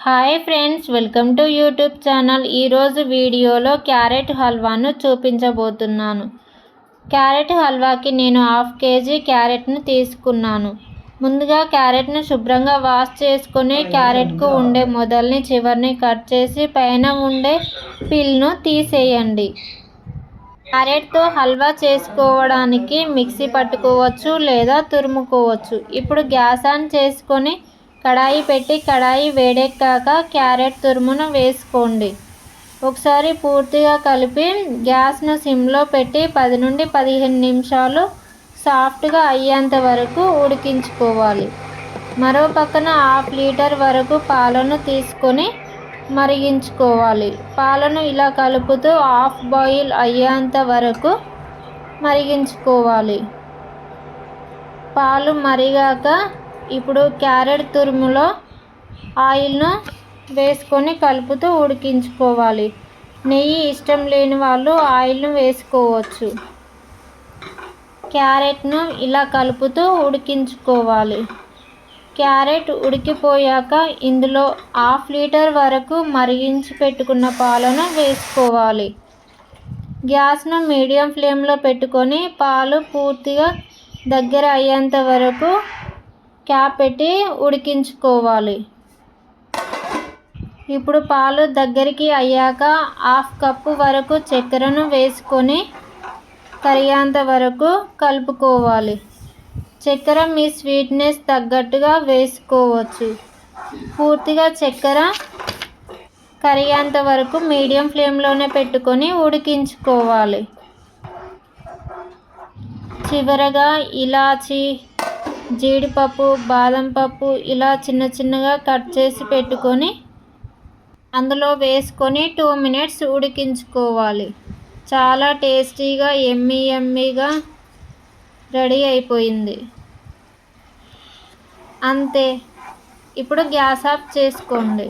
Hi friends, welcome to YouTube channel. ఈరోజు వీడియోలో carrot హల్వాను చూపించబోతున్నాను. క్యారెట్ హల్వాకి నేను 1/2 kg క్యారెట్ను తీసుకున్నాను. ముందుగా క్యారెట్ను శుభ్రంగా వాష్ చేసుకొని క్యారెట్కు ఉండే మొదల్ని చివరిని కట్ చేసి పైన ఉండే పిల్ను తీసేయండి. క్యారెట్తో హల్వా చేసుకోవడానికి మిక్సీ పట్టుకోవచ్చు లేదా తురుముకోవచ్చు. ఇప్పుడు గ్యాస్ ఆన్ చేసుకొని కడాయి పెట్టి కడాయి వేడెక్కాక క్యారెట్ తురుమును వేసుకోండి. ఒకసారి పూర్తిగా కలిపి గ్యాస్ను సిమ్లో పెట్టి 10 నుండి 15 నిమిషాలు సాఫ్ట్గా అయ్యేంత వరకు ఉడికించుకోవాలి. మరో పక్కన 1/2 లీటర్ వరకు పాలను తీసుకొని మరిగించుకోవాలి. పాలను ఇలా కలుపుతూ హాఫ్ బాయిల్ అయ్యేంత వరకు మరిగించుకోవాలి. పాలు మరిగాక ఇప్పుడు క్యారెట్ తురుములో ఆయిల్ను వేసుకొని కలుపుతూ ఉడికించుకోవాలి. నెయ్యి ఇష్టం లేని వాళ్ళు ఆయిల్ను వేసుకోవచ్చు. క్యారెట్ను ఇలా కలుపుతూ ఉడికించుకోవాలి. క్యారెట్ ఉడికిపోయాక ఇందులో 1/2 లీటర్ వరకు మరిగించి పెట్టుకున్న పాలను వేసుకోవాలి. గ్యాస్ను మీడియం ఫ్లేమ్లో పెట్టుకొని పాలు పూర్తిగా దగ్గర అయ్యేంత వరకు క్యాప్ పెట్టి ఉడికించుకోవాలి. ఇప్పుడు పాలు దగ్గరికి అయ్యాక 1/2 కప్పు వరకు చక్కెరను వేసుకొని కరిగేంత వరకు కలుపుకోవాలి. చక్కెర మీ స్వీట్నెస్ తగ్గట్టుగా వేసుకోవచ్చు. పూర్తిగా చక్కెర కరిగేంత వరకు మీడియం ఫ్లేమ్లోనే పెట్టుకొని ఉడికించుకోవాలి. చివరగా ఇలాచి, జీడిపప్పు, బాదం పప్పు ఇలా చిన్న చిన్నగా కట్ చేసి పెట్టుకొని అందులో వేసుకొని 2 minutes ఉడికించుకోవాలి. చాలా టేస్టీగా యమ్మీగా రెడీ అయిపోయింది. అంతే, ఇప్పుడు గ్యాస్ ఆఫ్ చేసుకోండి.